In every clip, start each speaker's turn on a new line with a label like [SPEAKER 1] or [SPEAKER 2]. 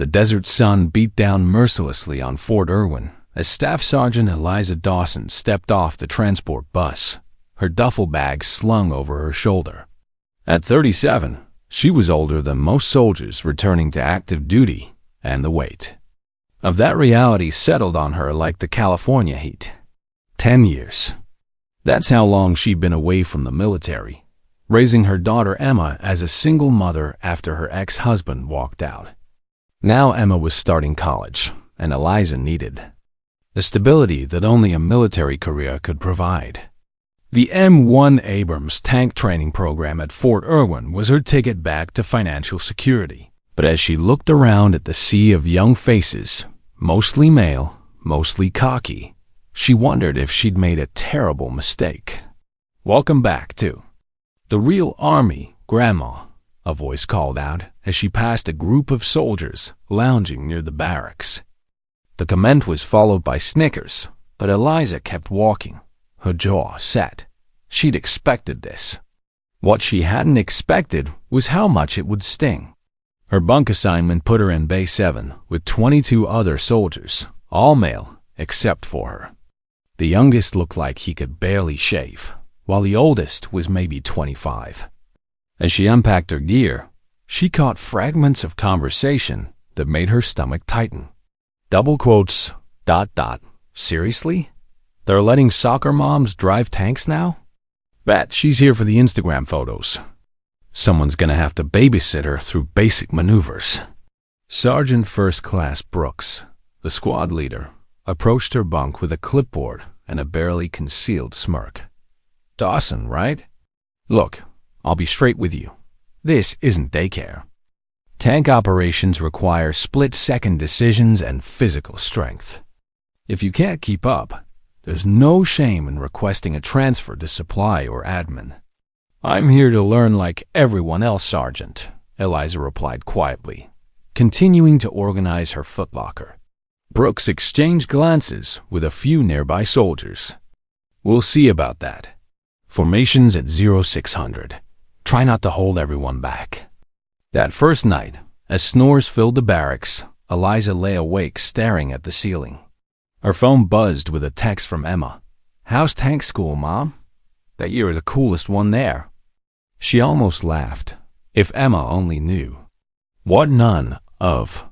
[SPEAKER 1] The desert sun beat down mercilessly on Fort Irwin as Staff Sergeant Eliza Dawson stepped off the transport bus, her duffel bag slung over her shoulder. At 37, she was older than most soldiers returning to active duty, and the weight of that reality settled on her like the California heat. 10 years. That's how long she'd been away from the military, raising her daughter Emma as a single mother after her ex-husband walked out. Now Emma was starting college, and Eliza needed the stability that only a military career could provide. The M1 Abrams tank training program at Fort Irwin was her ticket back to financial security. But as she looked around at the sea of young faces, mostly male, mostly cocky, she wondered if she'd made a terrible mistake. "Welcome back to the real Army, Grandma," a voice called out as she passed a group of soldiers lounging near the barracks. The comment was followed by snickers, but Eliza kept walking, her jaw set. She'd expected this. What she hadn't expected was how much it would sting. Her bunk assignment put her in Bay 7 with 22 other soldiers, all male except for her. The youngest looked like he could barely shave, while the oldest was maybe 25. As she unpacked her gear, she caught fragments of conversation that made her stomach tighten. Double quotes, ... Seriously? They're letting soccer moms drive tanks now? Bet she's here for the Instagram photos. Someone's gonna have to babysit her through basic maneuvers. Sergeant First Class Brooks, the squad leader, approached her bunk with a clipboard and a barely concealed smirk. "Dawson, right? Look, I'll be straight with you. This isn't daycare. Tank operations require split-second decisions and physical strength. If you can't keep up, there's no shame in requesting a transfer to supply or admin." "I'm here to learn like everyone else, Sergeant," Eliza replied quietly, continuing to organize her footlocker. Brooks exchanged glances with a few nearby soldiers. "We'll see about that. Formations at 0600. Try not to hold everyone back." That first night, as snores filled the barracks, Eliza lay awake staring at the ceiling. Her phone buzzed with a text from Emma. "How's tank school, Mom? Bet you're the coolest one there." She almost laughed. If Emma only knew. What none of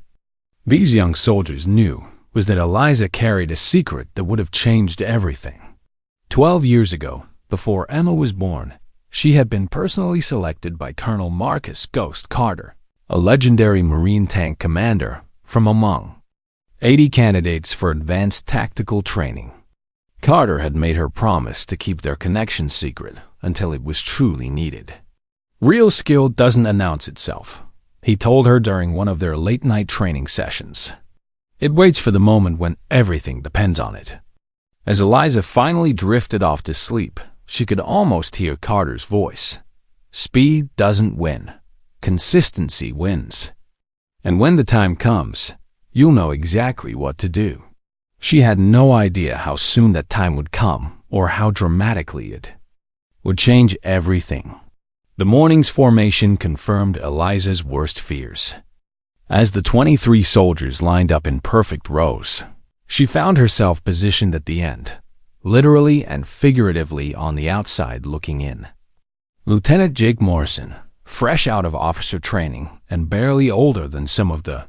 [SPEAKER 1] these young soldiers knew was that Eliza carried a secret that would have changed everything. 12 years ago, before Emma was born, she had been personally selected by Colonel Marcus "Ghost" Carter, a legendary Marine tank commander, from among 80 candidates for advanced tactical training. Carter had made her promise to keep their connection secret until it was truly needed. "Real skill doesn't announce itself," he told her during one of their late-night training sessions. "It waits for the moment when everything depends on it." As Eliza finally drifted off to sleep, she could almost hear Carter's voice. "Speed doesn't win. Consistency wins. And when the time comes, you'll know exactly what to do." She had no idea how soon that time would come or how dramatically it would change everything. The morning's formation confirmed Eliza's worst fears. As the 23 soldiers lined up in perfect rows, she found herself positioned at the end, literally and figuratively on the outside looking in. Lieutenant Jake Morrison, fresh out of officer training and barely older than some of the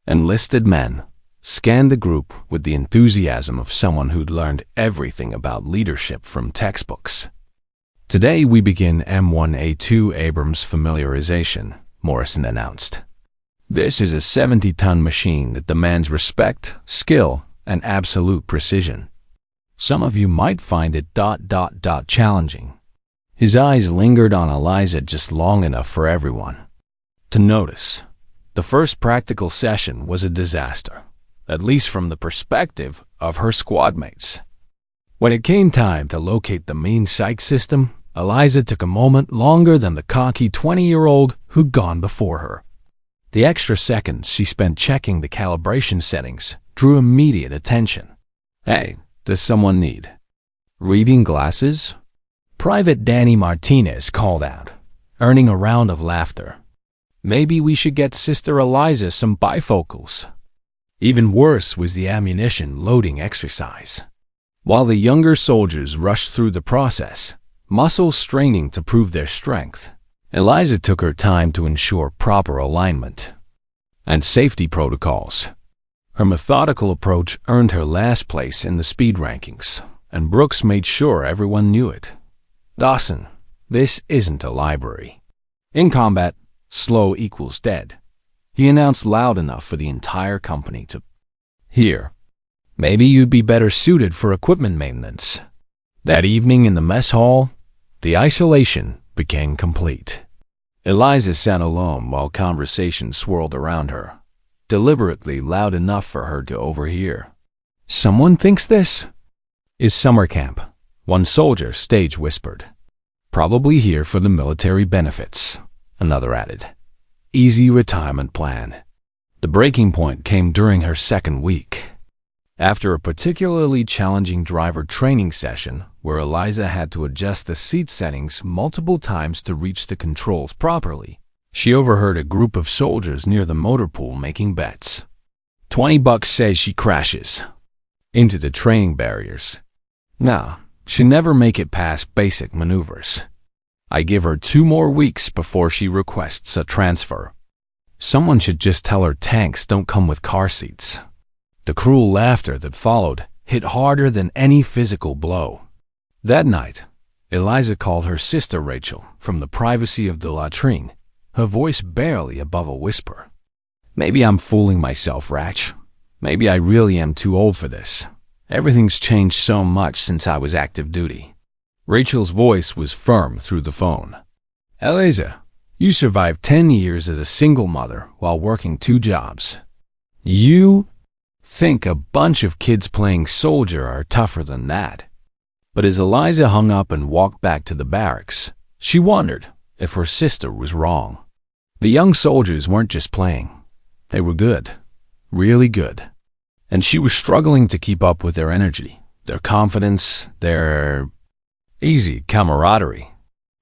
[SPEAKER 1] enlisted men, scanned the group with the enthusiasm of someone who'd learned everything about leadership from textbooks. "Today we begin M1A2 Abrams familiarization," Morrison announced. "This is a 70-ton machine that demands respect, skill, and absolute precision. Some of you might find it ... challenging." His eyes lingered on Eliza just long enough for everyone to notice. The first practical session was a disaster, at least from the perspective of her squad mates. When it came time to locate the main psych system, Eliza took a moment longer than the cocky 20-year-old who'd gone before her. The extra seconds she spent checking the calibration settings drew immediate attention. "Hey, does someone need reading glasses?" Private Danny Martinez called out, earning a round of laughter. Maybe we should get Sister Eliza some bifocals. Even worse was the ammunition loading exercise. While the younger soldiers rushed through the process, muscles straining to prove their strength, Eliza took her time to ensure proper alignment and safety protocols. Her methodical approach earned her last place in the speed rankings, and Brooks made sure everyone knew it. Dawson, this isn't a library. In combat, slow equals dead, he announced loud enough for the entire company to hear. Maybe you'd be better suited for equipment maintenance. That evening in the mess hall, the isolation became complete. Eliza sat alone while conversation swirled around her, deliberately loud enough for her to overhear. Someone thinks this is summer camp, one soldier stage whispered. Probably here for the military benefits, another added. Easy retirement plan. The breaking point came during her second week. After a particularly challenging driver training session where Eliza had to adjust the seat settings multiple times to reach the controls properly, she overheard a group of soldiers near the motor pool making bets. $20 says she crashes into the training barriers. No, she'll never make it past basic maneuvers. I give her 2 more weeks before she requests a transfer. Someone should just tell her tanks don't come with car seats. The cruel laughter that followed hit harder than any physical blow. That night, Eliza called her sister Rachel from the privacy of the latrine, her voice barely above a whisper. Maybe I'm fooling myself, Rach. Maybe I really am too old for this. Everything's changed so much since I was active duty. Rachel's voice was firm through the phone. Eliza, you survived 10 years as a single mother while working 2 jobs. You think a bunch of kids playing soldier are tougher than that. But as Eliza hung up and walked back to the barracks, she wondered if her sister was wrong. The young soldiers weren't just playing. They were good, really good. And she was struggling to keep up with their energy, their confidence, their easy camaraderie.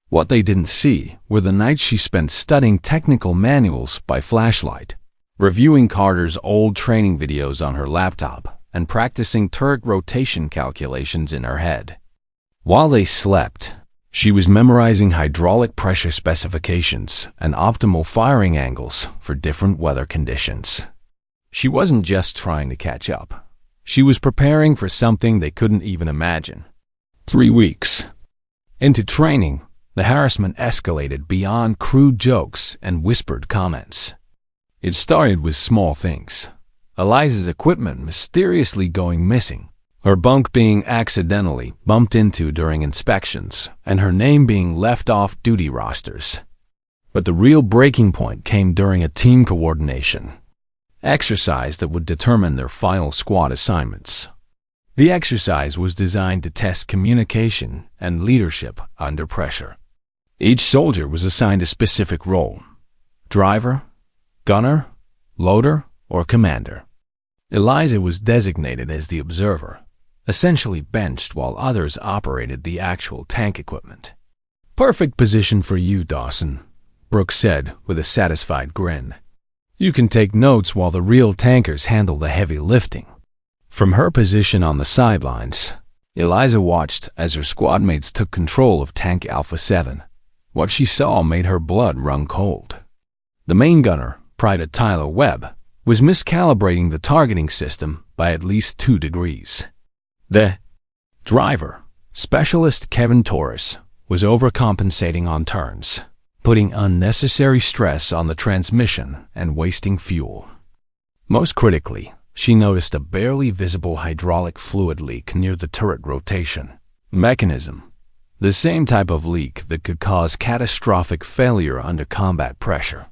[SPEAKER 1] What they didn't see were the nights she spent studying technical manuals by flashlight, reviewing Carter's old training videos on her laptop, and practicing turret rotation calculations in her head. While they slept, she was memorizing hydraulic pressure specifications and optimal firing angles for different weather conditions. She wasn't just trying to catch up. She was preparing for something they couldn't even imagine. 3 weeks into training, the harassment escalated beyond crude jokes and whispered comments. It started with small things. Eliza's equipment mysteriously going missing, her bunk being accidentally bumped into during inspections, and her name being left off duty rosters. But the real breaking point came during a team coordination exercise that would determine their final squad assignments. The exercise was designed to test communication and leadership under pressure. Each soldier was assigned a specific role: driver, gunner, loader, or commander. Eliza was designated as the observer, essentially benched while others operated the actual tank equipment. Perfect position for you, Dawson, Brooks said with a satisfied grin. You can take notes while the real tankers handle the heavy lifting. From her position on the sidelines, Eliza watched as her squad mates took control of Tank Alpha 7. What she saw made her blood run cold. The main gunner, Private Tyler Webb, was miscalibrating the targeting system by at least 2 degrees. The driver, Specialist Kevin Torres, was overcompensating on turns, putting unnecessary stress on the transmission and wasting fuel. Most critically, she noticed a barely visible hydraulic fluid leak near the turret rotation mechanism, the same type of leak that could cause catastrophic failure under combat pressure.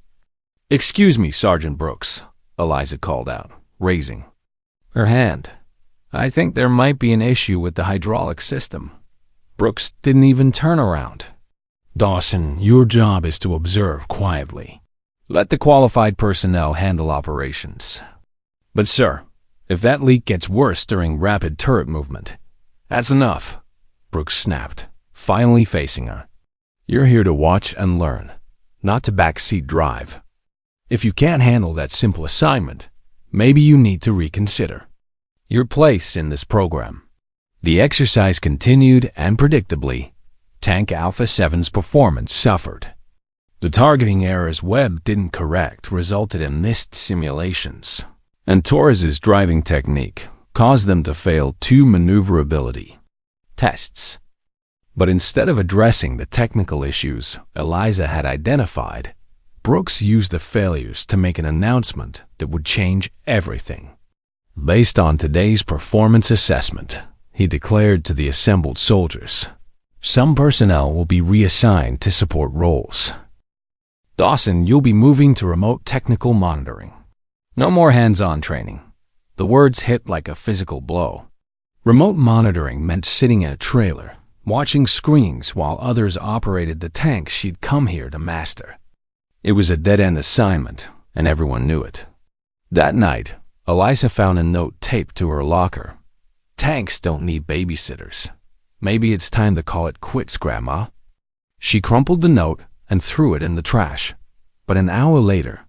[SPEAKER 1] Excuse me, Sergeant Brooks, Eliza called out, raising her hand. I think there might be an issue with the hydraulic system. Brooks didn't even turn around. Dawson, your job is to observe quietly. Let the qualified personnel handle operations. But sir, if that leak gets worse during rapid turret movement, that's enough, Brooks snapped, finally facing her. You're here to watch and learn, not to backseat drive. If you can't handle that simple assignment, maybe you need to reconsider your place in this program. The exercise continued, and predictably, Tank Alpha 7's performance suffered. The targeting errors Webb didn't correct resulted in missed simulations, and Torres's driving technique caused them to fail 2 maneuverability tests. But instead of addressing the technical issues Eliza had identified, Brooks used the failures to make an announcement that would change everything. Based on today's performance assessment, he declared to the assembled soldiers, some personnel will be reassigned to support roles. Dawson, you'll be moving to remote technical monitoring. No more hands-on training. The words hit like a physical blow. Remote monitoring meant sitting in a trailer, watching screens while others operated the tank she'd come here to master. It was a dead-end assignment, and everyone knew it. That night, Eliza found a note taped to her locker. Tanks don't need babysitters. Maybe it's time to call it quits, Grandma. She crumpled the note and threw it in the trash, but an hour later,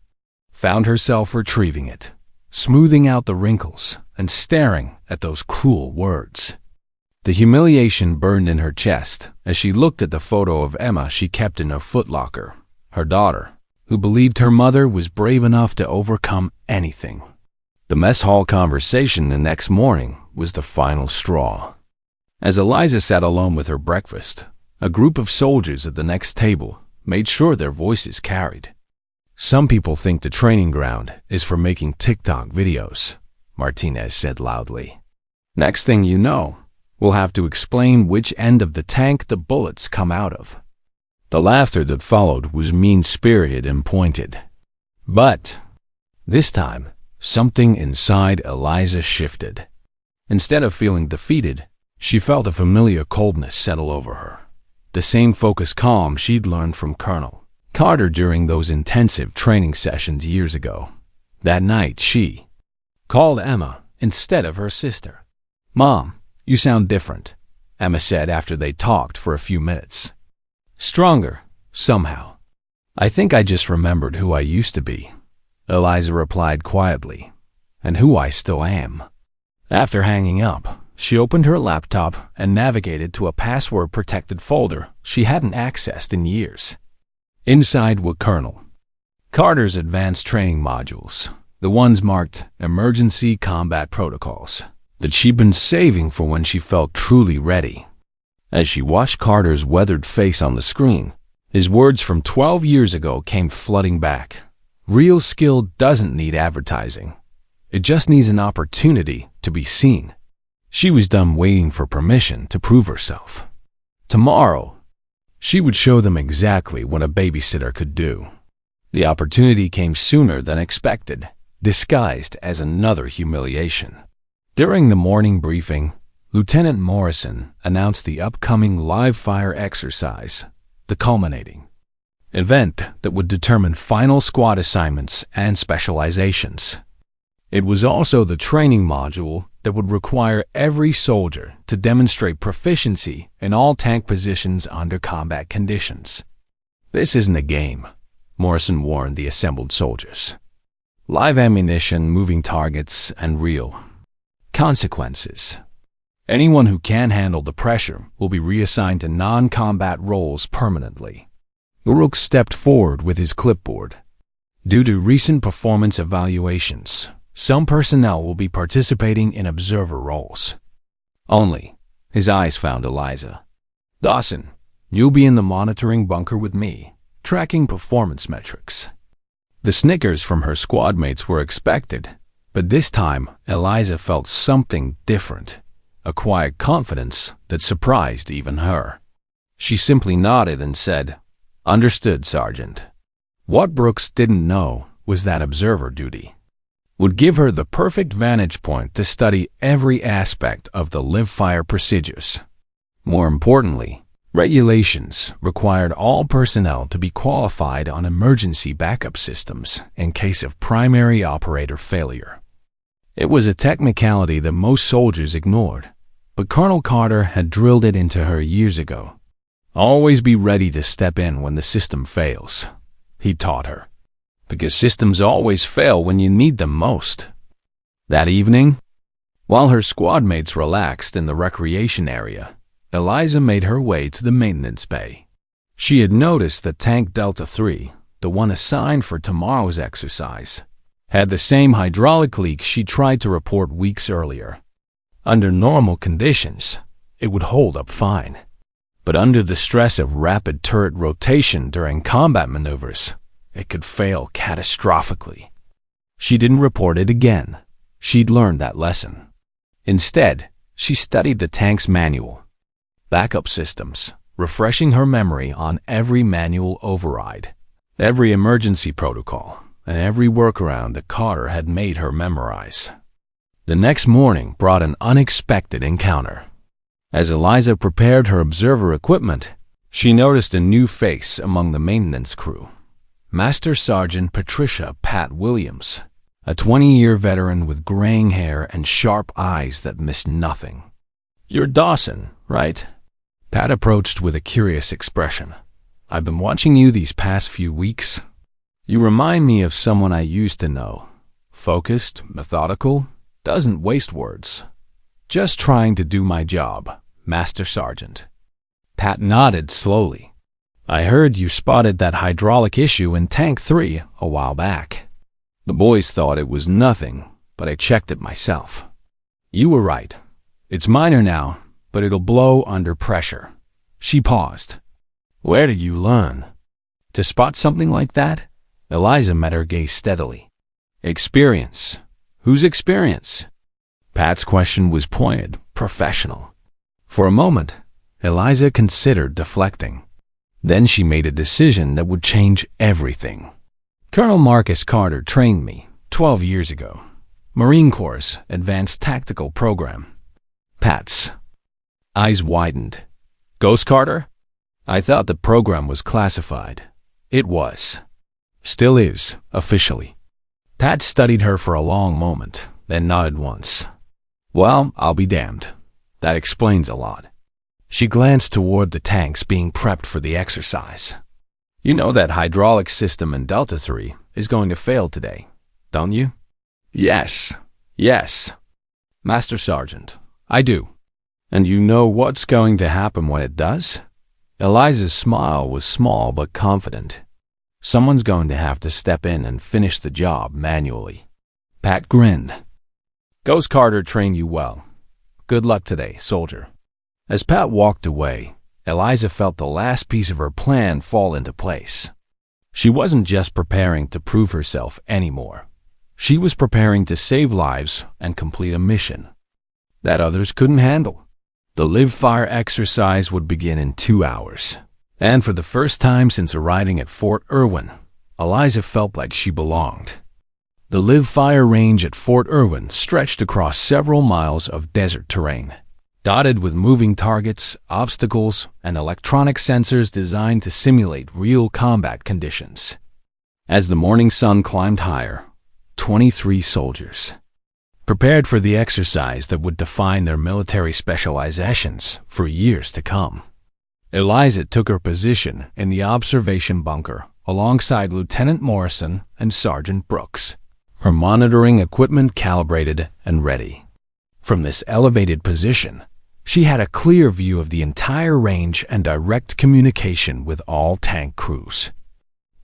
[SPEAKER 1] found herself retrieving it, smoothing out the wrinkles and staring at those cruel words. The humiliation burned in her chest as she looked at the photo of Emma she kept in her footlocker, her daughter, who believed her mother was brave enough to overcome anything. The mess hall conversation the next morning was the final straw. As Eliza sat alone with her breakfast, a group of soldiers at the next table made sure their voices carried. Some people think the training ground is for making TikTok videos, Martinez said loudly. Next thing you know, we'll have to explain which end of the tank the bullets come out of. The laughter that followed was mean-spirited and pointed. But this time, something inside Eliza shifted. Instead of feeling defeated, she felt a familiar coldness settle over her. The same focused calm she'd learned from Colonel Carter during those intensive training sessions years ago. That night, she called Emma instead of her sister. "Mom, you sound different," Emma said after they talked for a few minutes. "Stronger, somehow." "I think I just remembered who I used to be," Eliza replied quietly, "and who I still am." After hanging up, she opened her laptop and navigated to a password-protected folder she hadn't accessed in years. Inside were Colonel Carter's advanced training modules, the ones marked Emergency Combat Protocols, that she'd been saving for when she felt truly ready. As she watched Carter's weathered face on the screen, his words from 12 years ago came flooding back. Real skill doesn't need advertising. It just needs an opportunity to be seen. She was done waiting for permission to prove herself. Tomorrow, she would show them exactly what a babysitter could do. The opportunity came sooner than expected, disguised as another humiliation. During the morning briefing, Lieutenant Morrison announced the upcoming live-fire exercise, the culminating event that would determine final squad assignments and specializations. It was also the training module that would require every soldier to demonstrate proficiency in all tank positions under combat conditions. "This isn't a game," Morrison warned the assembled soldiers. "Live ammunition, moving targets, and real consequences. Anyone who can't handle the pressure will be reassigned to non-combat roles permanently." Rook stepped forward with his clipboard. "Due to recent performance evaluations, some personnel will be participating in observer roles only." His eyes found Eliza. "Dawson, you'll be in the monitoring bunker with me, tracking performance metrics." The snickers from her squad mates were expected, but this time Eliza felt something different, a quiet confidence that surprised even her. She simply nodded and said, "Understood, Sergeant." What Brooks didn't know was that observer duty would give her the perfect vantage point to study every aspect of the live-fire procedures. More importantly, regulations required all personnel to be qualified on emergency backup systems in case of primary operator failure. It was a technicality that most soldiers ignored, but Colonel Carter had drilled it into her years ago. Always be ready to step in when the system fails, he taught her. because systems always fail when you need them most. That evening, while her squad mates relaxed in the recreation area, Eliza made her way to the maintenance bay. She had noticed that Tank Delta 3, the one assigned for tomorrow's exercise, had the same hydraulic leak she tried to report weeks earlier. Under normal conditions, it would hold up fine. But under the stress of rapid turret rotation during combat maneuvers, it could fail catastrophically. She didn't report it again. She'd learned that lesson. Instead, she studied the tank's manual, backup systems, refreshing her memory on every manual override, every emergency protocol, and every workaround that Carter had made her memorize. The next morning brought an unexpected encounter. As Eliza prepared her observer equipment, she noticed a new face among the maintenance crew. Master Sergeant Patricia Pat Williams, a 20-year veteran with graying hair and sharp eyes that missed nothing. "You're Dawson, right?" Pat approached with a curious expression. "I've been watching you these past few weeks. You remind me of someone I used to know. Focused, methodical, doesn't waste words. Just trying to do my job, Master Sergeant." Pat nodded slowly. "I heard you spotted that hydraulic issue in Tank 3 a while back. The boys thought it was nothing, but I checked it myself. You were right. It's minor now, but it'll blow under pressure." She paused. "Where did you learn to spot something like that?" Eliza met her gaze steadily. "Experience. Whose experience?" Pat's question was pointed, professional. For a moment, Eliza considered deflecting. Then she made a decision that would change everything. "Colonel Marcus Carter trained me 12 years ago. Marine Corps' Advanced Tactical Program." Pat's eyes widened. "Ghost Carter? I thought the program was classified." "It was. Still is, officially." Pat studied her for a long moment, then nodded once. "Well, I'll be damned. That explains a lot." She glanced toward the tanks being prepped for the exercise. "You know that hydraulic system in Delta 3 is going to fail today, don't you?" Yes. Master Sergeant, I do." "And you know what's going to happen when it does?" Eliza's smile was small but confident. "Someone's going to have to step in and finish the job manually." Pat grinned. "Ghost Carter trained you well. Good luck today, soldier." As Pat walked away, Eliza felt the last piece of her plan fall into place. She wasn't just preparing to prove herself anymore. She was preparing to save lives and complete a mission that others couldn't handle. The live fire exercise would begin in 2 hours. And for the first time since arriving at Fort Irwin, Eliza felt like she belonged. The live fire range at Fort Irwin stretched across several miles of desert terrain, dotted with moving targets, obstacles, and electronic sensors designed to simulate real combat conditions. As the morning sun climbed higher, 23 soldiers, prepared for the exercise that would define their military specializations for years to come. Eliza took her position in the observation bunker alongside Lieutenant Morrison and Sergeant Brooks, her monitoring equipment calibrated and ready. From this elevated position, she had a clear view of the entire range and direct communication with all tank crews.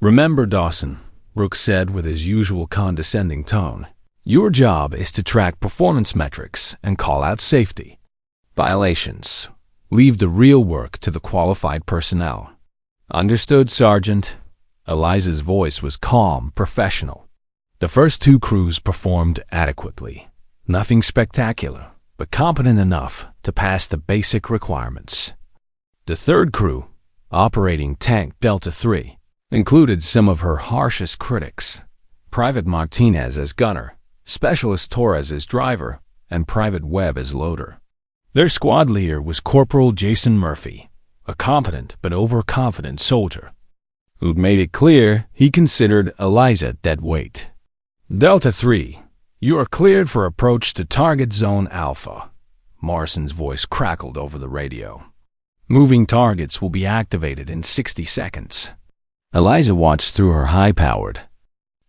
[SPEAKER 1] "Remember, Dawson," Brooks said with his usual condescending tone, "your job is to track performance metrics and call out safety violations. Leave the real work to the qualified personnel." "Understood, Sergeant." Eliza's voice was calm, professional. The first 2 crews performed adequately. Nothing spectacular, but competent enough to pass the basic requirements. The 3rd crew, operating Tank Delta 3, included some of her harshest critics: Private Martinez as gunner, Specialist Torres as driver, and Private Webb as loader. Their squad leader was Corporal Jason Murphy, a competent but overconfident soldier, who'd made it clear he considered Eliza dead weight. "Delta 3, you are cleared for approach to Target Zone Alpha." Morrison's voice crackled over the radio. "Moving targets will be activated in 60 seconds. Eliza watched through her high-powered,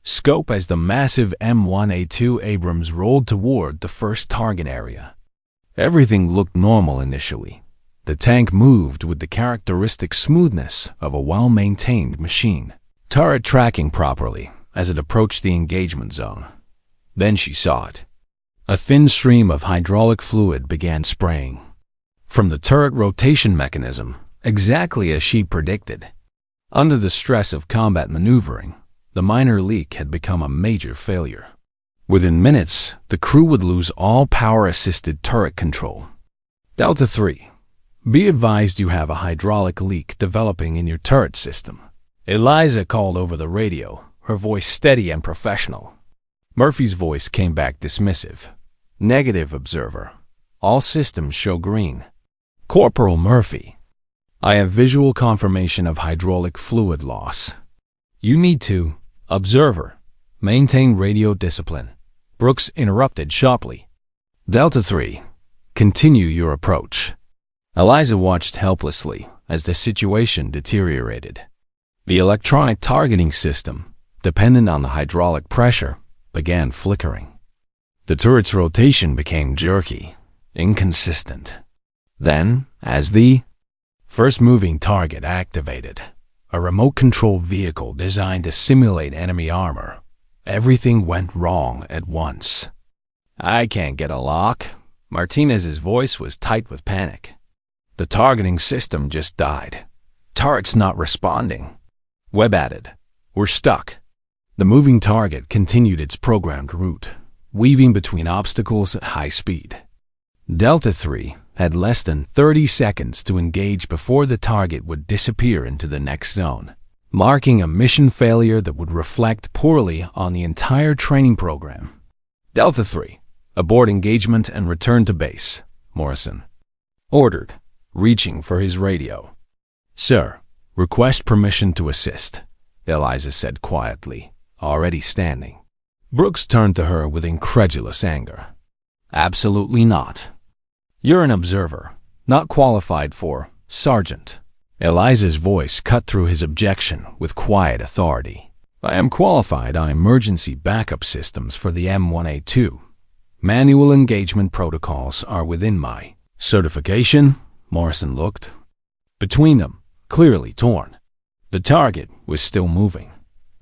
[SPEAKER 1] scope as the massive M1A2 Abrams rolled toward the first target area. Everything looked normal initially. The tank moved with the characteristic smoothness of a well-maintained machine, turret tracking properly as it approached the engagement zone. Then she saw it. A thin stream of hydraulic fluid began spraying from the turret rotation mechanism, exactly as she predicted. Under the stress of combat maneuvering, the minor leak had become a major failure. Within minutes, the crew would lose all power-assisted turret control. Delta 3. Be advised you have a hydraulic leak developing in your turret system. Eliza called over the radio, her voice steady and professional. Murphy's voice came back dismissive. Negative, observer. All systems show green. Corporal Murphy. I have visual confirmation of hydraulic fluid loss. You need to, observer, maintain radio discipline. Brooks interrupted sharply. Delta 3. Continue your approach. Eliza watched helplessly as the situation deteriorated. The electronic targeting system, dependent on the hydraulic pressure, began flickering. The turret's rotation became jerky, inconsistent. Then, as the first moving target activated, a remote-controlled vehicle designed to simulate enemy armor, everything went wrong at once. I can't get a lock. Martinez's voice was tight with panic. The targeting system just died. Turret's not responding. Webb added, We're stuck. The moving target continued its programmed route, weaving between obstacles at high speed. Delta 3 had less than 30 seconds to engage before the target would disappear into the next zone, marking a mission failure that would reflect poorly on the entire training program. Delta 3, abort engagement and return to base, Morrison ordered, reaching for his radio. Sir, request permission to assist, Eliza said quietly, already standing. Brooks turned to her with incredulous anger. Absolutely not. You're an observer, not qualified for sergeant. Eliza's voice cut through his objection with quiet authority. I am qualified on emergency backup systems for the M1A2. Manual engagement protocols are within my certification. Morrison looked between them, clearly torn. The target was still moving,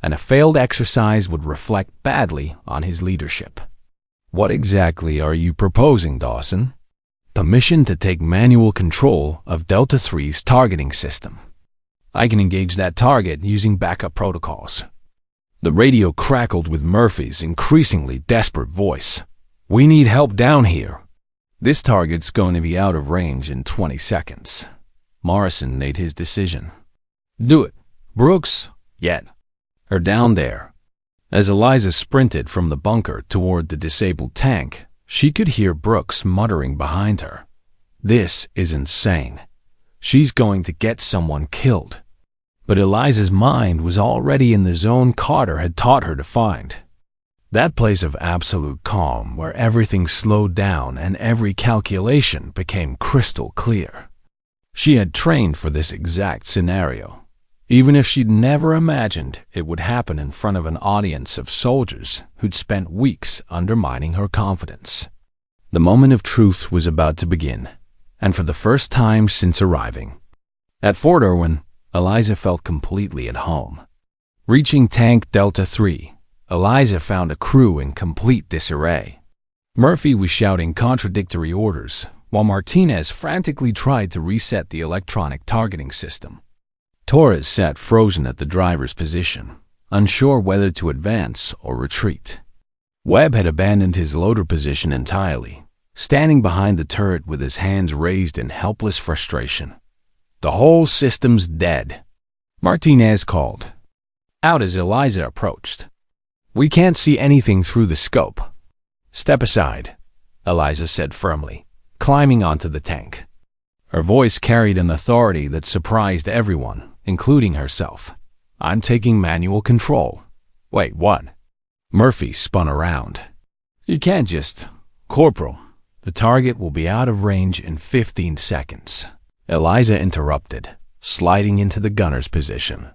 [SPEAKER 1] and a failed exercise would reflect badly on his leadership. What exactly are you proposing, Dawson? Permission to take manual control of Delta 3's targeting system. I can engage that target using backup protocols. The radio crackled with Murphy's increasingly desperate voice. We need help down here. This target's going to be out of range in 20 seconds. Morrison made his decision. Do it. Brooks, yet. Her down there. As Eliza sprinted from the bunker toward the disabled tank, she could hear Brooks muttering behind her. This is insane. She's going to get someone killed. But Eliza's mind was already in the zone Carter had taught her to find. That place of absolute calm where everything slowed down and every calculation became crystal clear. She had trained for this exact scenario, even if she'd never imagined it would happen in front of an audience of soldiers who'd spent weeks undermining her confidence. The moment of truth was about to begin, and for the first time since arriving. At Fort Irwin, Eliza felt completely at home. Reaching Tank Delta 3, Eliza found a crew in complete disarray. Murphy was shouting contradictory orders, while Martinez frantically tried to reset the electronic targeting system. Torres sat frozen at the driver's position, unsure whether to advance or retreat. Webb had abandoned his loader position entirely, standing behind the turret with his hands raised in helpless frustration. The whole system's dead. Martinez called out as Eliza approached. We can't see anything through the scope. Step aside, Eliza said firmly, climbing onto the tank. Her voice carried an authority that surprised everyone, including herself. I'm taking manual control. Wait, what? Murphy spun around. You can't just... Corporal, the target will be out of range in 15 seconds. Eliza interrupted, sliding into the gunner's position.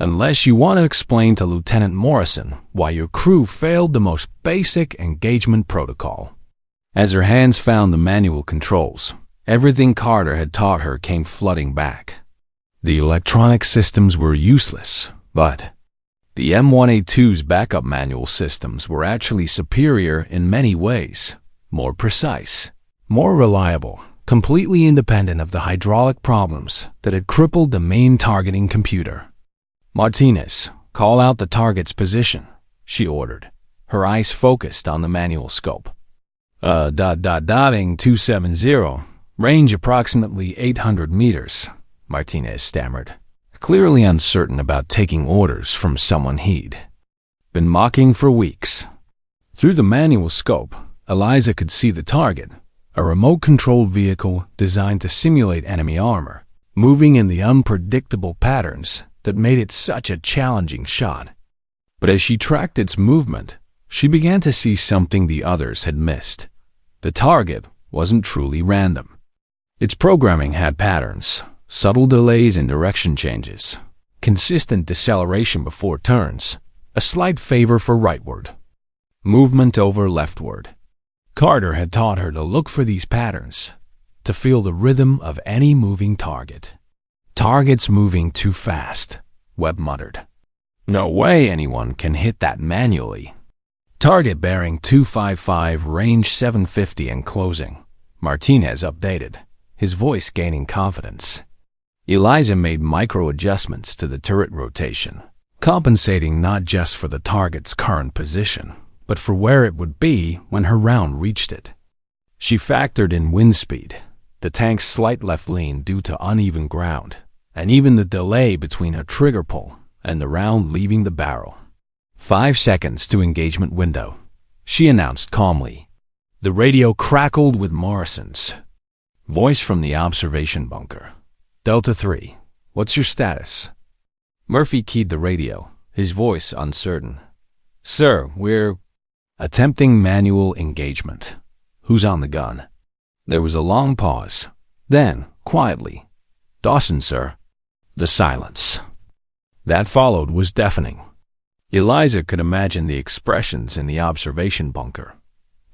[SPEAKER 1] unless you want to explain to Lieutenant Morrison why your crew failed the most basic engagement protocol. As her hands found the manual controls, everything Carter had taught her came flooding back. The electronic systems were useless, but the M1A2's backup manual systems were actually superior in many ways, more precise, more reliable, completely independent of the hydraulic problems that had crippled the main targeting computer. "Martinez, call out the target's position," she ordered, her eyes focused on the manual scope. Dotting 270, range approximately 800 meters, Martinez stammered, clearly uncertain about taking orders from someone he'd been mocking for weeks. Through the manual scope, Eliza could see the target, a remote-controlled vehicle designed to simulate enemy armor, moving in the unpredictable patterns that made it such a challenging shot. But as she tracked its movement, she began to see something the others had missed. The target wasn't truly random. Its programming had patterns, subtle delays in direction changes, consistent deceleration before turns, a slight favor for rightward, movement over leftward. Carter had taught her to look for these patterns, to feel the rhythm of any moving target. "Target's moving too fast," Webb muttered. "No way anyone can hit that manually." "Target bearing 255, range 750 and closing," Martinez updated, his voice gaining confidence. Eliza made micro-adjustments to the turret rotation, compensating not just for the target's current position, but for where it would be when her round reached it. She factored in wind speed, the tank's slight left lean due to uneven ground, and even the delay between her trigger pull and the round leaving the barrel. 5 seconds to engagement window, she announced calmly. The radio crackled with Morrison's voice from the observation bunker. "Delta 3, what's your status?" Murphy keyed the radio, his voice uncertain. "Sir, we're attempting manual engagement. Who's on the gun?" There was a long pause. Then, quietly, "Dawson, sir." The silence that followed was deafening. Eliza could imagine the expressions in the observation bunker.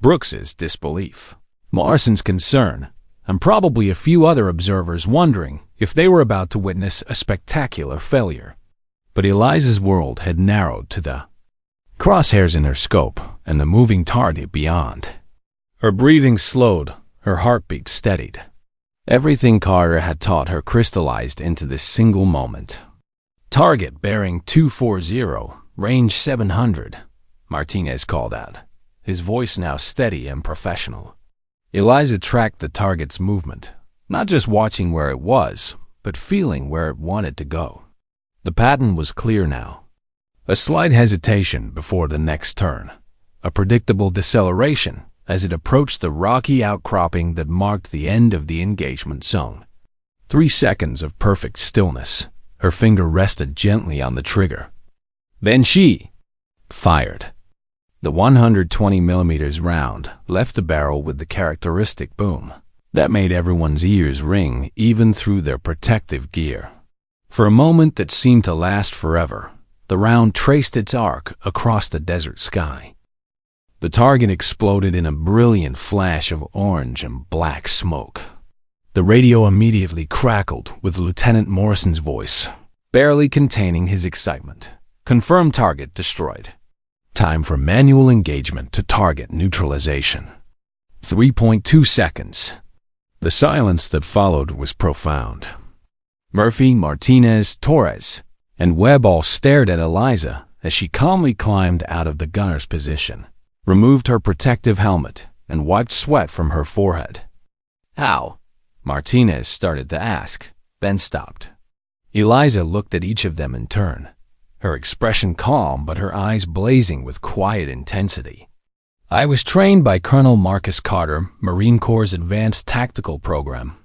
[SPEAKER 1] Brooks's disbelief, Morrison's concern, and probably a few other observers wondering if they were about to witness a spectacular failure. But Eliza's world had narrowed to the crosshairs in her scope and the moving target beyond. Her breathing slowed, her heartbeat steadied. Everything Carter had taught her crystallized into this single moment. "Target bearing 240, range 700, Martinez called out, his voice now steady and professional. Eliza tracked the target's movement, not just watching where it was, but feeling where it wanted to go. The pattern was clear now. A slight hesitation before the next turn, a predictable deceleration as it approached the rocky outcropping that marked the end of the engagement zone. 3 seconds of perfect stillness. Her finger rested gently on the trigger. Then she fired. The 120mm round left the barrel with the characteristic boom that made everyone's ears ring even through their protective gear. For a moment that seemed to last forever, the round traced its arc across the desert sky. The target exploded in a brilliant flash of orange and black smoke. The radio immediately crackled with Lieutenant Morrison's voice, barely containing his excitement. "Confirmed target destroyed. Time for manual engagement to target neutralization." 3.2 seconds. The silence that followed was profound. Murphy, Martinez, Torres, and Webb all stared at Eliza as she calmly climbed out of the gunner's position, removed her protective helmet, and wiped sweat from her forehead. "How?" Martinez started to ask, then stopped. Eliza looked at each of them in turn, her expression calm but her eyes blazing with quiet intensity. "I was trained by Colonel Marcus Carter, Marine Corps' Advanced Tactical Program.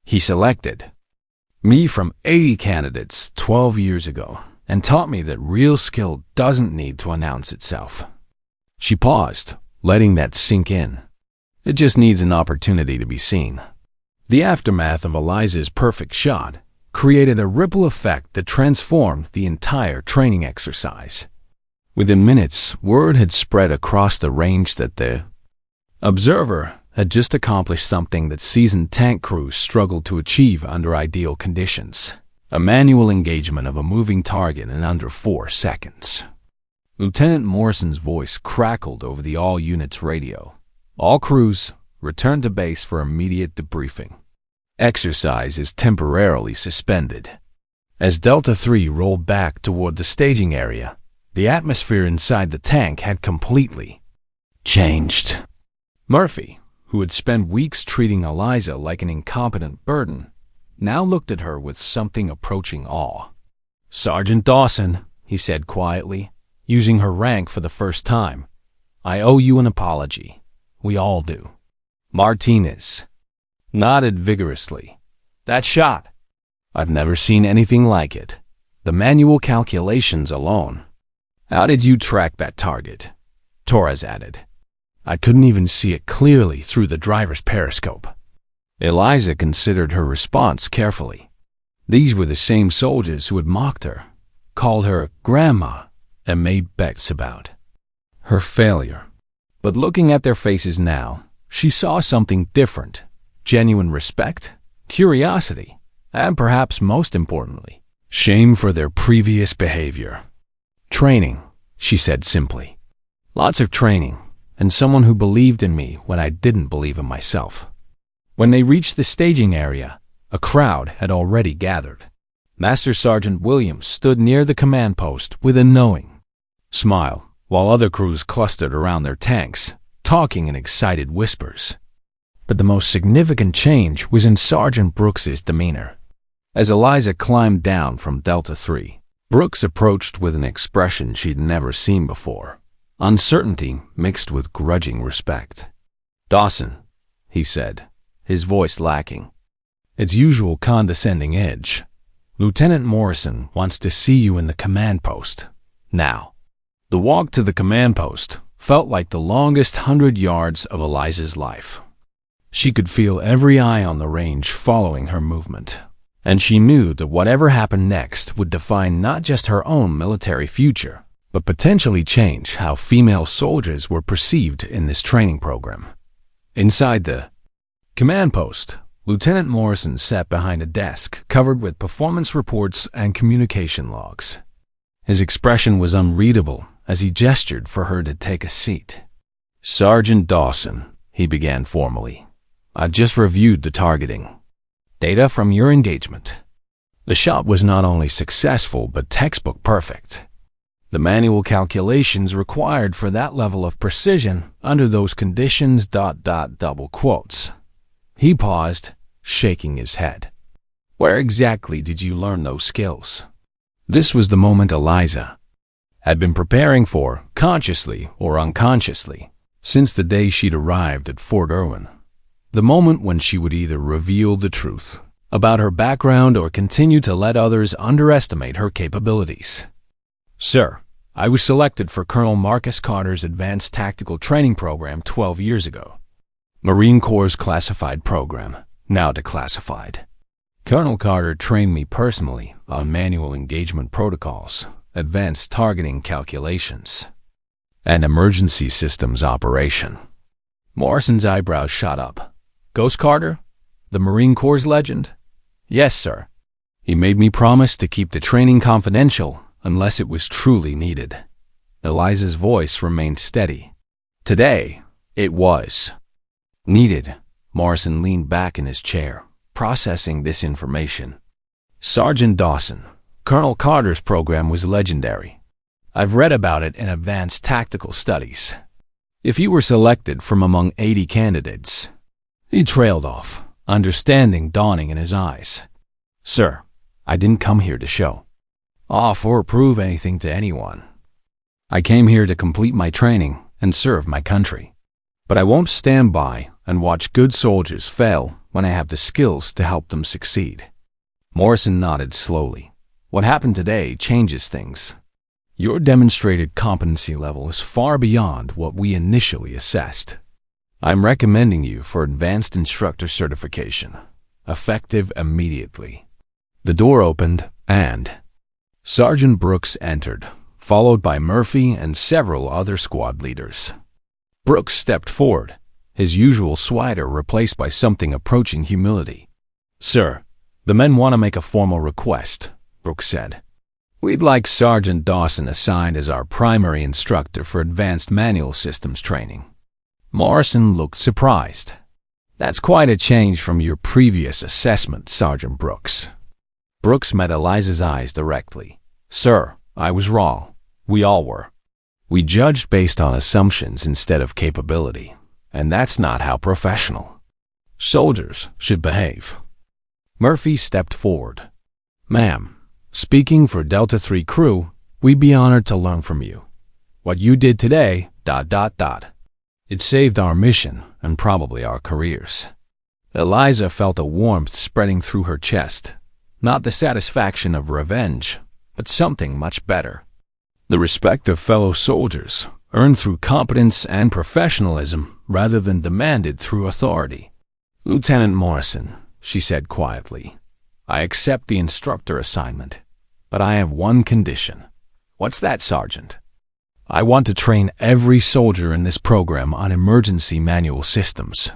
[SPEAKER 1] He selected me from 80 candidates 12 years ago and taught me that real skill doesn't need to announce itself." She paused, letting that sink in. It just needs an opportunity to be seen. The aftermath of Eliza's perfect shot, created a ripple effect that transformed the entire training exercise. Within minutes, word had spread across the range that the observer had just accomplished something that seasoned tank crews struggled to achieve under ideal conditions: a manual engagement of a moving target in under 4 seconds. Lieutenant Morrison's voice crackled over the all-units radio. All crews, return to base for immediate debriefing. Exercise is temporarily suspended. As Delta 3 rolled back toward the staging area, the atmosphere inside the tank had completely changed. Murphy, who had spent weeks treating Eliza like an incompetent burden, now looked at her with something approaching awe. "Sergeant Dawson," he said quietly, using her rank for the first time, "I owe you an apology. We all do." Martinez nodded vigorously. "That shot, I've never seen anything like it. The manual calculations alone." "How did you track that target?" Torres added. "I couldn't even see it clearly through the driver's periscope." Eliza considered her response carefully. These were the same soldiers who had mocked her, called her grandma, and made bets about her failure. But looking at their faces now, she saw something different: genuine respect, curiosity, and perhaps most importantly, shame for their previous behavior. "Training," she said simply. "Lots of training, and someone who believed in me when I didn't believe in myself." When they reached the staging area, a crowd had already gathered. Master Sergeant Williams stood near the command post with a knowing smile, while other crews clustered around their tanks, talking in excited whispers. But the most significant change was in Sergeant Brooks's demeanor. As Eliza climbed down from Delta 3, Brooks approached with an expression she'd never seen before: uncertainty mixed with grudging respect. "Dawson," he said, his voice lacking its usual condescending edge, "Lieutenant Morrison wants to see you in the command post now." The walk to the command post felt like the longest 100 yards of Eliza's life. She could feel every eye on the range following her movement, and she knew that whatever happened next would define not just her own military future, but potentially change how female soldiers were perceived in this training program. Inside the command post, Lieutenant Morrison sat behind a desk covered with performance reports and communication logs. His expression was unreadable as he gestured for her to take a seat. "Sergeant Dawson," he began formally, "I've just reviewed the targeting data from your engagement. The shot was not only successful but textbook perfect. The manual calculations required for that level of precision under those conditions ... double quotes." He paused, shaking his head. "Where exactly did you learn those skills?" This was the moment Eliza had been preparing for, consciously or unconsciously, since the day she'd arrived at Fort Irwin. The moment when she would either reveal the truth about her background or continue to let others underestimate her capabilities. "Sir, I was selected for Colonel Marcus Carter's Advanced Tactical Training Program 12 years ago. Marine Corps' classified program, now declassified. Colonel Carter trained me personally on manual engagement protocols, advanced targeting calculations, and emergency systems operation." Morrison's eyebrows shot up. "Ghost Carter? The Marine Corps legend?" "Yes, sir. He made me promise to keep the training confidential unless it was truly needed." Eliza's voice remained steady. "Today, it was needed." Morrison leaned back in his chair, processing this information. "Sergeant Dawson, Colonel Carter's program was legendary. I've read about it in advanced tactical studies. If you were selected from among 80 candidates..." He trailed off, understanding dawning in his eyes. "Sir, I didn't come here to show off or prove anything to anyone. I came here to complete my training and serve my country. But I won't stand by and watch good soldiers fail when I have the skills to help them succeed." Morrison nodded slowly. "What happened today changes things. Your demonstrated competency level is far beyond what we initially assessed. I'm recommending you for Advanced Instructor Certification, effective immediately." The door opened, and Sergeant Brooks entered, followed by Murphy and several other squad leaders. Brooks stepped forward, his usual swagger replaced by something approaching humility. "Sir, the men want to make a formal request," Brooks said. "We'd like Sergeant Dawson assigned as our primary instructor for advanced manual systems training." Morrison looked surprised. "That's quite a change from your previous assessment, Sergeant Brooks." Brooks met Eliza's eyes directly. "Sir, I was wrong. We all were. We judged based on assumptions instead of capability, and that's not how professional soldiers should behave." Murphy stepped forward. "Ma'am, speaking for Delta 3 crew, we'd be honored to learn from you. What you did today, ... It saved our mission and probably our careers." Eliza felt a warmth spreading through her chest. Not the satisfaction of revenge, but something much better. The respect of fellow soldiers, earned through competence and professionalism rather than demanded through authority. "Lieutenant Morrison," she said quietly, "I accept the instructor assignment, but I have one condition." "What's that, Sergeant?" "I want to train every soldier in this program on emergency manual systems.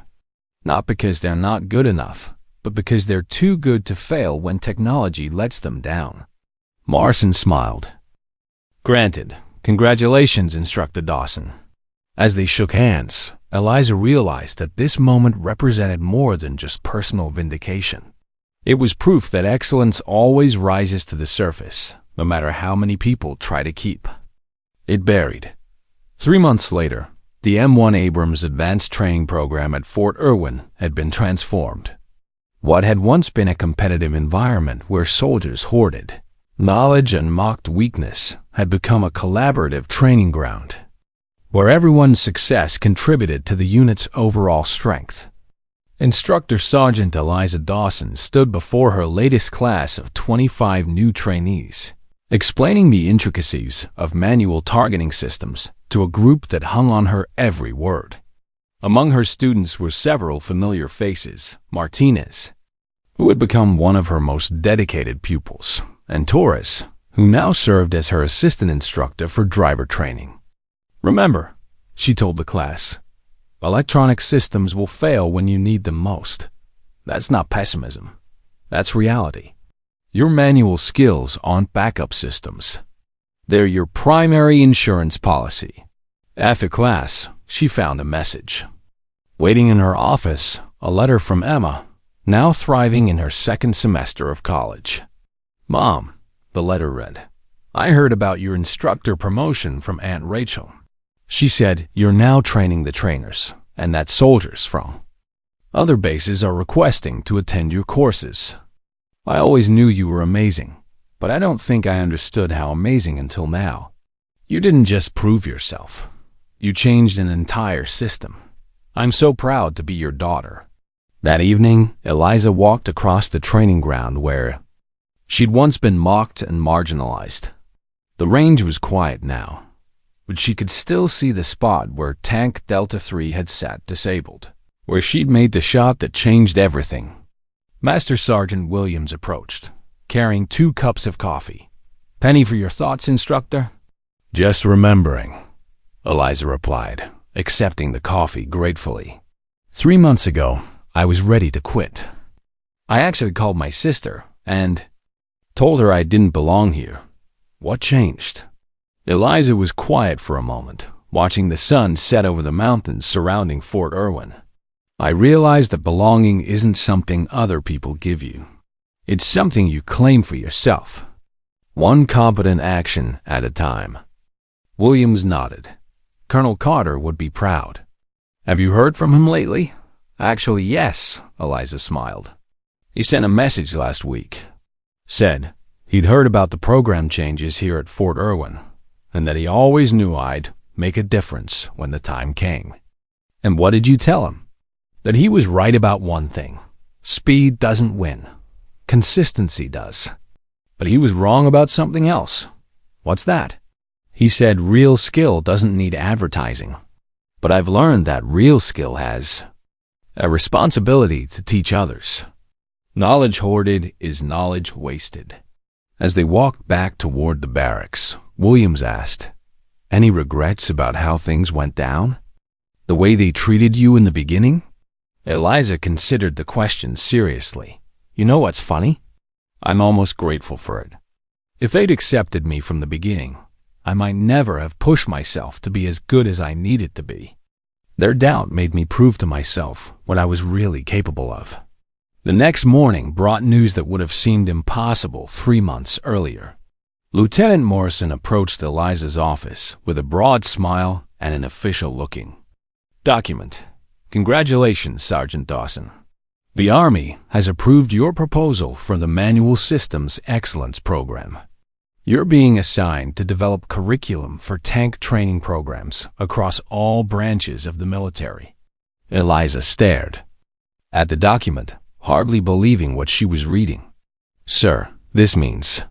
[SPEAKER 1] Not because they're not good enough, but because they're too good to fail when technology lets them down." Morrison smiled. "Granted. Congratulations, Instructor Dawson." As they shook hands, Eliza realized that this moment represented more than just personal vindication. It was proof that excellence always rises to the surface, no matter how many people try to keep it buried. 3 months later, the M1 Abrams Advanced Training Program at Fort Irwin had been transformed. What had once been a competitive environment where soldiers hoarded knowledge and mocked weakness had become a collaborative training ground, where everyone's success contributed to the unit's overall strength. Instructor Sergeant Eliza Dawson stood before her latest class of 25 new trainees, explaining the intricacies of manual targeting systems to a group that hung on her every word. Among her students were several familiar faces: Martinez, who had become one of her most dedicated pupils, and Torres, who now served as her assistant instructor for driver training. "Remember," she told the class, "electronic systems will fail when you need them most. That's not pessimism. That's reality. Your manual skills aren't backup systems. They're your primary insurance policy." After class, she found a message. Waiting in her office, a letter from Emma, now thriving in her second semester of college. "Mom," the letter read, "I heard about your instructor promotion from Aunt Rachel. She said you're now training the trainers, and that soldiers from other bases are requesting to attend your courses. I always knew you were amazing, but I don't think I understood how amazing until now. You didn't just prove yourself. You changed an entire system. I'm so proud to be your daughter." That evening, Eliza walked across the training ground where she'd once been mocked and marginalized. The range was quiet now, but she could still see the spot where Tank Delta 3 had sat disabled, where she'd made the shot that changed everything. Master Sergeant Williams approached, carrying 2 cups of coffee. "Penny for your thoughts, Instructor?" "Just remembering," Eliza replied, accepting the coffee gratefully. 3 months ago, I was ready to quit. I actually called my sister and told her I didn't belong here. What changed?" Eliza was quiet for a moment, watching the sun set over the mountains surrounding Fort Irwin. "I realized that belonging isn't something other people give you. It's something you claim for yourself. One competent action at a time." Williams nodded. Colonel Carter would be proud. "Have you heard from him lately?" "Actually, yes," Eliza smiled. "He sent a message last week. Said he'd heard about the program changes here at Fort Irwin, and that he always knew I'd make a difference when the time came." "And what did you tell him?" "That he was right about one thing. Speed doesn't win. Consistency does. But he was wrong about something else." "What's that?" "He said real skill doesn't need advertising. But I've learned that real skill has a responsibility to teach others." Knowledge hoarded is knowledge wasted. As they walked back toward the barracks, Williams asked, "Any regrets about how things went down? The way they treated you in the beginning?" Eliza considered the question seriously. "You know what's funny? I'm almost grateful for it. If they'd accepted me from the beginning, I might never have pushed myself to be as good as I needed to be. Their doubt made me prove to myself what I was really capable of." The next morning brought news that would have seemed impossible 3 months earlier. Lieutenant Morrison approached Eliza's office with a broad smile and an official-looking document. "Congratulations, Sergeant Dawson. The Army has approved your proposal for the Manual Systems Excellence Program. You're being assigned to develop curriculum for tank training programs across all branches of the military." Eliza stared at the document, hardly believing what she was reading. "Sir, this means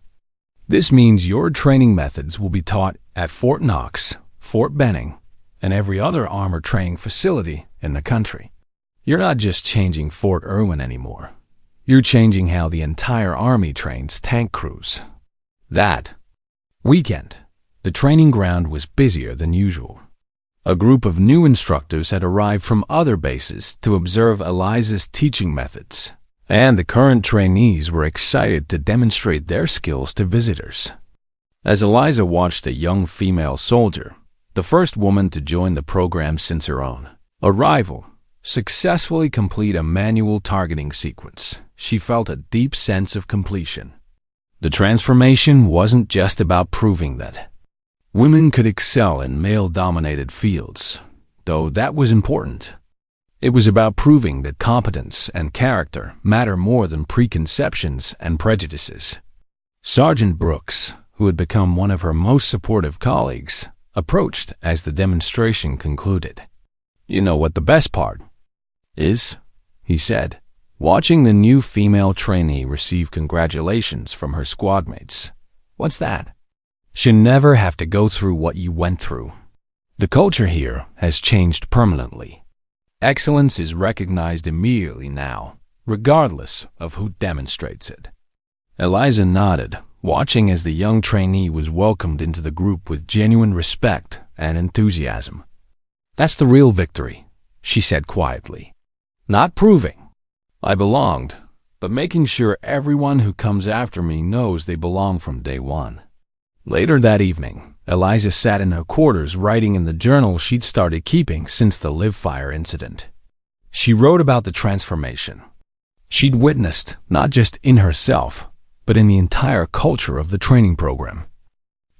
[SPEAKER 1] your training methods will be taught at Fort Knox, Fort Benning, and every other armor training facility in the country. You're not just changing Fort Irwin anymore. You're changing how the entire Army trains tank crews." That weekend, the training ground was busier than usual. A group of new instructors had arrived from other bases to observe Eliza's teaching methods, and the current trainees were excited to demonstrate their skills to visitors. As Eliza watched a young female soldier, the first woman to join the program since her own arrival, successfully complete a manual targeting sequence, she felt a deep sense of completion. The transformation wasn't just about proving that women could excel in male-dominated fields, though that was important. It was about proving that competence and character matter more than preconceptions and prejudices. Sergeant Brooks, who had become one of her most supportive colleagues, approached as the demonstration concluded. "You know what the best part is?" he said, watching the new female trainee receive congratulations from her squadmates. "What's that?" "She'll never have to go through what you went through. The culture here has changed permanently. Excellence is recognized immediately now, regardless of who demonstrates it." Eliza nodded, watching as the young trainee was welcomed into the group with genuine respect and enthusiasm. "That's the real victory," she said quietly. "Not proving I belonged, but making sure everyone who comes after me knows they belong from day one." Later that evening, Eliza sat in her quarters writing in the journal she'd started keeping since the live fire incident. She wrote about the transformation she'd witnessed, not just in herself, but in the entire culture of the training program.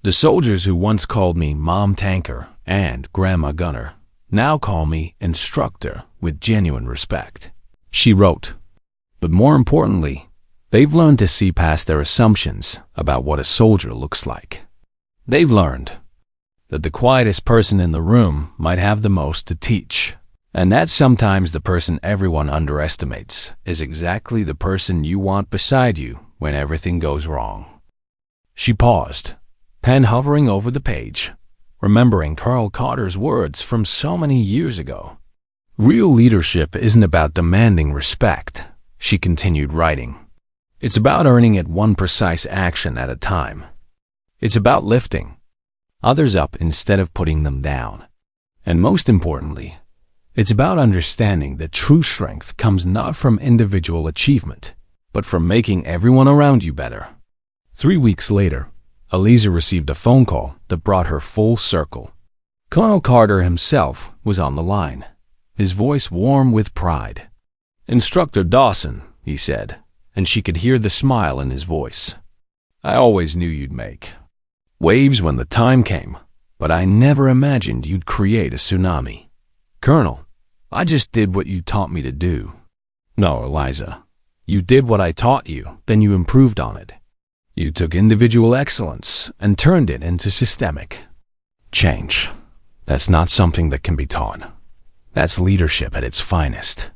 [SPEAKER 1] "The soldiers who once called me Mom Tanker and Grandma Gunner now call me Instructor with genuine respect," she wrote. "But more importantly, they've learned to see past their assumptions about what a soldier looks like. They've learned that the quietest person in the room might have the most to teach, and that sometimes the person everyone underestimates is exactly the person you want beside you when everything goes wrong." She paused, pen hovering over the page, remembering Carl Carter's words from so many years ago. "Real leadership isn't about demanding respect," she continued writing. "It's about earning it one precise action at a time. It's about lifting others up instead of putting them down. And most importantly, it's about understanding that true strength comes not from individual achievement, but from making everyone around you better." 3 weeks later, Eliza received a phone call that brought her full circle. Colonel Carter himself was on the line, his voice warm with pride. "Instructor Dawson," he said, and she could hear the smile in his voice. "I always knew you'd make waves when the time came, but I never imagined you'd create a tsunami. Colonel, I just did what you taught me to do." "No, Eliza. You did what I taught you, then you improved on it. You took individual excellence and turned it into systemic change. That's not something that can be taught. That's leadership at its finest."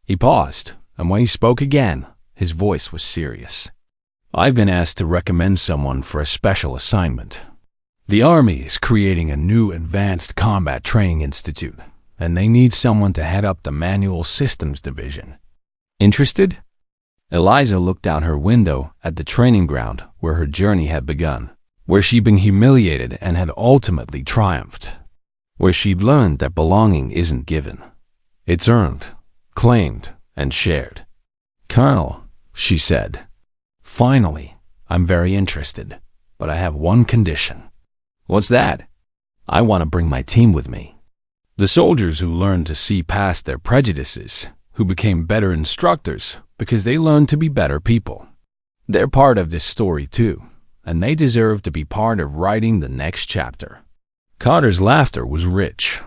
[SPEAKER 1] He paused, and when he spoke again, his voice was serious. "I've been asked to recommend someone for a special assignment. The Army is creating a new advanced combat training institute, and they need someone to head up the Manual Systems Division. Interested?" Eliza looked out her window at the training ground where her journey had begun, where she'd been humiliated and had ultimately triumphed, where she'd learned that belonging isn't given. It's earned, claimed, and shared. "Colonel," she said, "finally, I'm very interested, but I have one condition." "What's that?" "I want to bring my team with me." The soldiers who learned to see past their prejudices, who became better instructors because they learned to be better people. They're part of this story too, and they deserve to be part of writing the next chapter. Carter's laughter was rich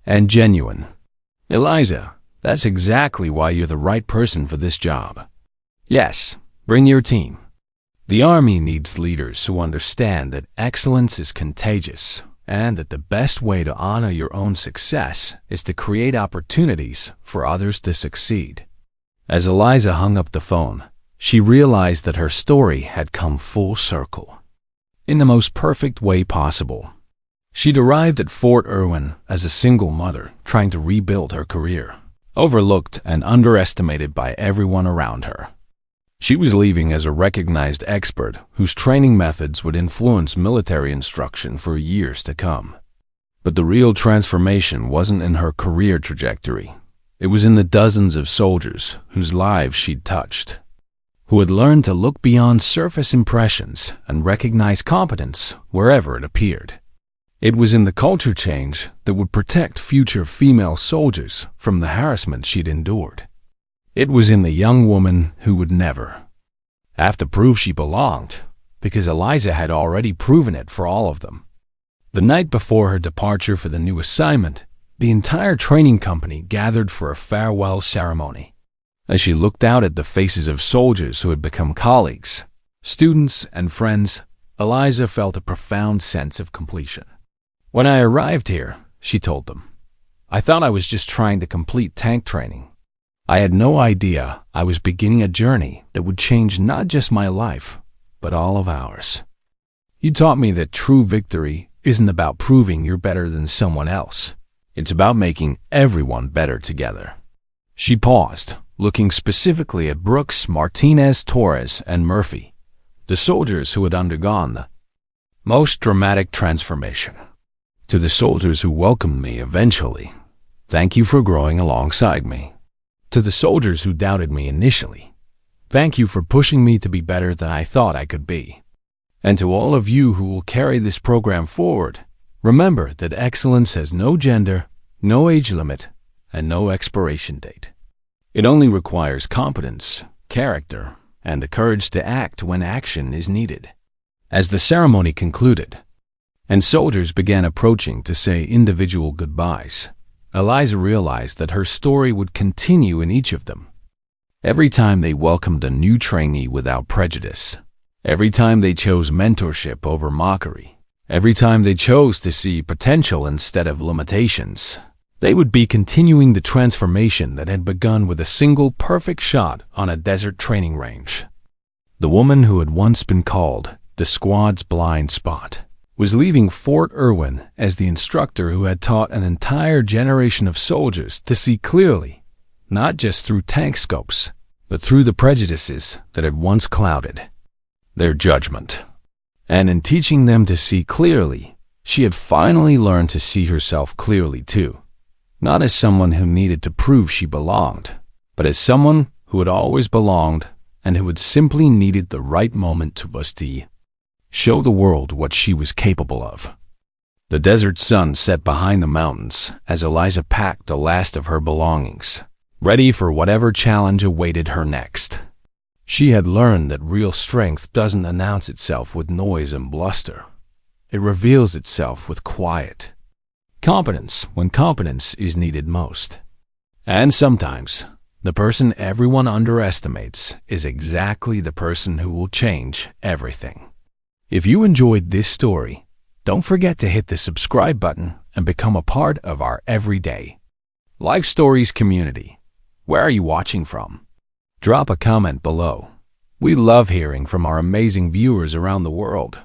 [SPEAKER 1] and genuine. "Eliza, that's exactly why you're the right person for this job. Yes, bring your team. The Army needs leaders who understand that excellence is contagious and that the best way to honor your own success is to create opportunities for others to succeed." As Eliza hung up the phone, she realized that her story had come full circle. In the most perfect way possible. She'd arrived at Fort Irwin as a single mother trying to rebuild her career, overlooked and underestimated by everyone around her. She was leaving as a recognized expert whose training methods would influence military instruction for years to come. But the real transformation wasn't in her career trajectory. It was in the dozens of soldiers whose lives she'd touched, who had learned to look beyond surface impressions and recognize competence wherever it appeared. It was in the culture change that would protect future female soldiers from the harassment she'd endured. It was in the young woman who would never have to prove she belonged, because Eliza had already proven it for all of them. The night before her departure for the new assignment, the entire training company gathered for a farewell ceremony. As she looked out at the faces of soldiers who had become colleagues, students, and friends, Eliza felt a profound sense of completion. "When I arrived here," she told them, "I thought I was just trying to complete tank training. I had no idea I was beginning a journey that would change not just my life, but all of ours. You taught me that true victory isn't about proving you're better than someone else. It's about making everyone better together." She paused, looking specifically at Brooks, Martinez, Torres, and Murphy, the soldiers who had undergone the most dramatic transformation. "To the soldiers who welcomed me eventually, thank you for growing alongside me. To the soldiers who doubted me initially, thank you for pushing me to be better than I thought I could be. And to all of you who will carry this program forward, remember that excellence has no gender, no age limit, and no expiration date. It only requires competence, character, and the courage to act when action is needed." As the ceremony concluded, and soldiers began approaching to say individual goodbyes, Eliza realized that her story would continue in each of them. Every time they welcomed a new trainee without prejudice, every time they chose mentorship over mockery, every time they chose to see potential instead of limitations, they would be continuing the transformation that had begun with a single perfect shot on a desert training range. The woman who had once been called the squad's blind spot was leaving Fort Irwin as the instructor who had taught an entire generation of soldiers to see clearly, not just through tank scopes, but through the prejudices that had once clouded their judgment. And in teaching them to see clearly, she had finally learned to see herself clearly too, not as someone who needed to prove she belonged, but as someone who had always belonged and who had simply needed the right moment to show the world what she was capable of. The desert sun set behind the mountains as Eliza packed the last of her belongings, ready for whatever challenge awaited her next. She had learned that real strength doesn't announce itself with noise and bluster. It reveals itself with quiet. Competence when competence is needed most. And sometimes, the person everyone underestimates is exactly the person who will change everything. If you enjoyed this story, don't forget to hit the subscribe button and become a part of our everyday Life Stories community. Where are you watching from? Drop a comment below. We love hearing from our amazing viewers around the world.